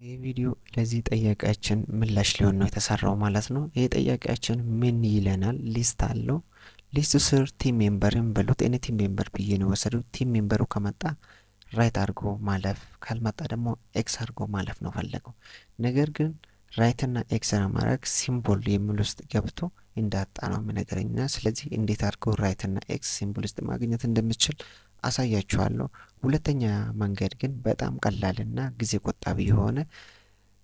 ይህ ቪዲዮ ለዚህ ጥያቄያችን ምላሽ ሊሆን ነው የተሰራው ማለት ነው። ይህ ጥያቄያችን ምን ይለናል? ሊስት አለው። ሊስቱ ስር ቲም ሜምበርን በሉት። እኔ ቲም ሜምበር ብዬ ነው ወሰዱት። ቲም ሜምበሩ ከመጣ ራይት አድርጎ ማለፍ፣ ካልመጣ ደግሞ ኤክስ አድርጎ ማለፍ ነው ፈለገው። ነገር ግን ራይት እና ኤክስ ለማድረግ ሲምቦል የሚል ውስጥ ገብቶ እንዳጣ ነው የሚነገረኝና ስለዚህ እንዴት አድርጎ ራይት እና ኤክስ ሲምቦል ውስጥ ማግኘት እንደምችል አሳያችኋለሁ። ሁለተኛ መንገድ ግን በጣም ቀላልና ጊዜ ቆጣቢ የሆነ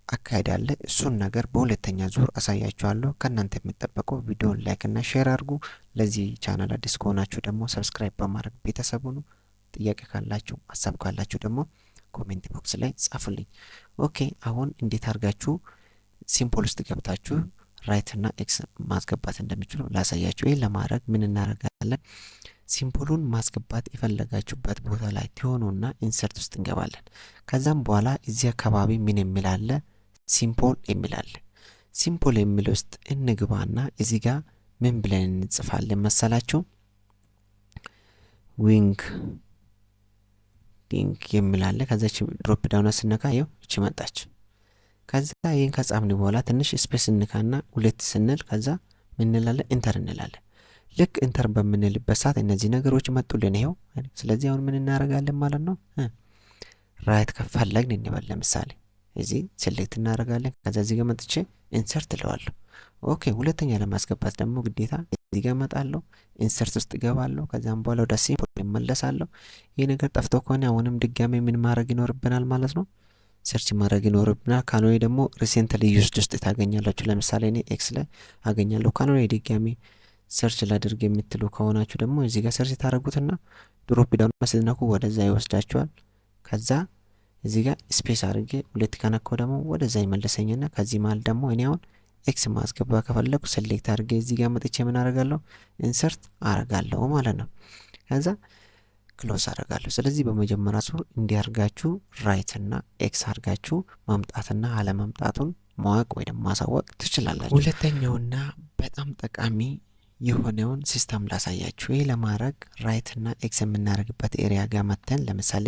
አካሄድ አለ። እሱን ነገር በሁለተኛ ዙር አሳያችኋለሁ። ከእናንተ የሚጠበቀው ቪዲዮን ላይክ እና ሼር አድርጉ። ለዚህ ቻናል አዲስ ከሆናችሁ ደግሞ ሰብስክራይብ በማድረግ ቤተሰቡ ነው። ጥያቄ ካላችሁ ሀሳብ ካላችሁ ደግሞ ኮሜንት ቦክስ ላይ ጻፉልኝ። ኦኬ፣ አሁን እንዴት አድርጋችሁ ሲምቦል ውስጥ ገብታችሁ ራይት እና ኤክስ ማስገባት እንደሚችሉ ላሳያችሁ። ይህ ለማድረግ ምን እናደርጋለን? ሲምቦሉን ማስገባት የፈለጋችሁበት ቦታ ላይ ትሆኑና ኢንሰርት ውስጥ እንገባለን። ከዛም በኋላ እዚህ አካባቢ ምን የሚል አለ? ሲምቦል የሚል አለ። ሲምቦል የሚል ውስጥ እንግባና እዚህ ጋር ምን ብለን እንጽፋለን መሰላችሁ? ዊንግ ዲንግ የሚል አለ። ከዛች ድሮፕ ዳውን ስነካ ይኸው እቺ መጣች። ከዛ ይህን ከጻፍን በኋላ ትንሽ ስፔስ እንካና ሁለት ስንል ከዛ ምን እንላለን? ኢንተር እንላለን። ልክ ኢንተር በምንልበት ሰዓት እነዚህ ነገሮች መጡልን። ይሄው ስለዚህ አሁን ምን እናደርጋለን ማለት ነው? ራይት ከፈለግን እንበል ለምሳሌ እዚህ ሴሌክት እናደርጋለን። ከዛ እዚህ ጋር መጥቼ ኢንሰርት እለዋለሁ። ኦኬ፣ ሁለተኛ ለማስገባት ደግሞ ግዴታ እዚህ ጋር እመጣለሁ፣ ኢንሰርት ውስጥ እገባለሁ። ከዛም በኋላ ወደ ሲምቦል እመለሳለሁ። ይህ ነገር ጠፍቶ ከሆነ አሁንም ድጋሜ ምን ማድረግ ይኖርብናል ማለት ነው? ሰርች ማድረግ ይኖርብናል። ካልሆነ ደግሞ ሪሴንትሊ ዩዝድ ውስጥ ታገኛላችሁ። ለምሳሌ እኔ ኤክስ ላይ አገኛለሁ። ካልሆነ ድጋሜ ሰርች ላድርግ የምትሉ ከሆናችሁ ደግሞ እዚህ ጋር ሰርች ታደርጉትና ድሮፕ ዳውን ስትነኩ ወደዛ ይወስዳችኋል። ከዛ እዚህ ጋር ስፔስ አድርጌ ሁለት ከነካው ደግሞ ወደዛ ይመለሰኝና ከዚህ መሀል ደግሞ እኔ አሁን ኤክስ ማስገባ ከፈለኩ ሴሌክት አድርጌ እዚህ ጋር መጥቼ ምን አደርጋለሁ? ኢንሰርት አደርጋለሁ ማለት ነው። ከዛ ክሎስ አደርጋለሁ። ስለዚህ በመጀመሪያ ዙር እንዲያርጋችሁ ራይት እና ኤክስ አድርጋችሁ ማምጣትና አለማምጣቱን ማወቅ ወይ ደግሞ ማሳወቅ ትችላላችሁ። ሁለተኛውና በጣም ጠቃሚ የሆነውን ሲስተም ላሳያችሁ። ይህ ለማድረግ ራይት እና ኤክስ የምናደርግበት ኤሪያ ጋር መተን ለምሳሌ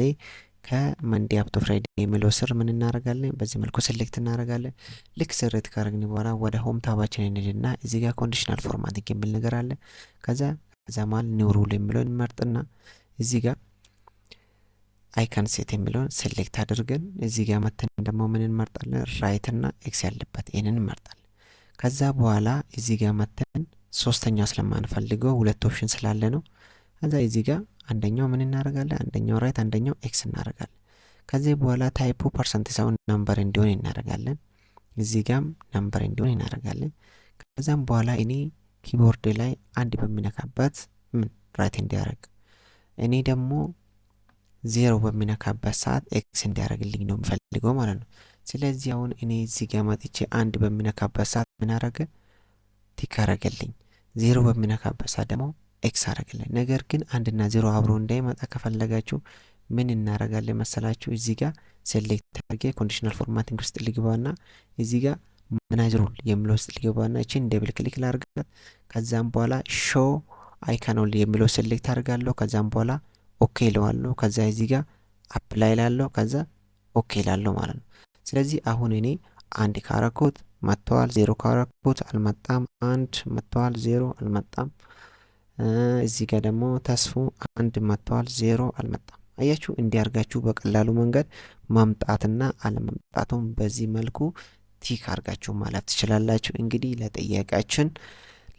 ከመንዴ አፕ ቱ ፍራይዴ የሚለው ስር ምን እናደርጋለን? በዚህ መልኩ ሴሌክት እናደርጋለን። ልክ ስሬት ካረግን በኋላ ወደ ሆም ታባችን እንሄድና እዚህ ጋር ኮንዲሽናል ፎርማቲንግ የሚል ነገር አለ። ከዛ መሀል ኒው ሩል የሚለውን እንመርጥና እዚህ ጋር አይከን ሴት የሚለውን ሴሌክት አድርገን እዚህ ጋር መተን ደግሞ ምን እንመርጣለን? ራይት እና ኤክስ ያለበት ይህንን እንመርጣለን። ከዛ በኋላ እዚህ ጋር መተን ሶስተኛው ስለማንፈልገው ሁለት ኦፕሽን ስላለ ነው። ከዛ እዚህ ጋር አንደኛው ምን እናደርጋለን? አንደኛው ራይት አንደኛው ኤክስ እናደርጋለን። ከዚህ በኋላ ታይፑ ፐርሰንት ሳይሆን ነምበር እንዲሆን እናደርጋለን። እዚህ ጋም ነምበር እንዲሆን እናደርጋለን። ከዛም በኋላ እኔ ኪቦርድ ላይ አንድ በሚነካበት ምን ራይት እንዲያደርግ እኔ ደግሞ ዜሮ በሚነካበት ሰዓት ኤክስ እንዲያደርግልኝ ነው የምፈልገው ማለት ነው። ስለዚህ አሁን እኔ እዚህ ጋር መጥቼ አንድ በሚነካበት ሰዓት ምን አረገ? ቲክ አረገልኝ። ዜሮ በሚነካበት ሰዓት ደግሞ ኤክስ አረገልኝ። ነገር ግን አንድና ዜሮ አብሮ እንዳይመጣ ከፈለጋችሁ ምን እናረጋለን መሰላችሁ? እዚህ ጋር ሴሌክት አድርጌ ኮንዲሽናል ፎርማቲንግ ውስጥ ልግባና እዚህ ጋር ማናጅ ሩል የሚለው ውስጥ ልግባና እቺን ደብል ክሊክ ላድርጋት። ከዛም በኋላ ሾ አይካን ኦንሊ የሚለው ሴሌክት አድርጋለሁ። ከዛም በኋላ ኦኬ እለዋለሁ። ከዛ እዚህ ጋር አፕላይ ላለሁ፣ ከዛ ኦኬ ላለሁ ማለት ነው። ስለዚህ አሁን እኔ አንድ ካረኩት መጥተዋል፣ ዜሮ ካረኩት አልመጣም፣ አንድ መጥተዋል፣ ዜሮ አልመጣም። እዚህ ጋር ደግሞ ተስፉ አንድ መጥተዋል፣ ዜሮ አልመጣም። አያችሁ፣ እንዲያርጋችሁ በቀላሉ መንገድ ማምጣትና አለመምጣቱን በዚህ መልኩ ቲክ አርጋችሁ ማለፍ ትችላላችሁ። እንግዲህ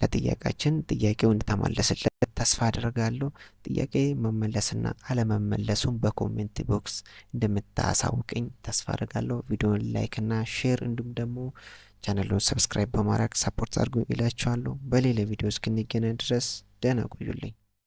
ለጥያቄያችን ጥያቄው እንደተመለሰለት ተስፋ አደርጋለሁ። ጥያቄ መመለስና አለመመለሱን በኮሜንት ቦክስ እንደምታሳውቀኝ ተስፋ አደርጋለሁ። ቪዲዮን ላይክ እና ሼር እንዲሁም ደግሞ ቻናሉን ሰብስክራይብ በማድረግ ሰፖርት አድርጉ ይላችኋለሁ። በሌላ ቪዲዮ እስክንገናኝ ድረስ ደህና ቆዩልኝ።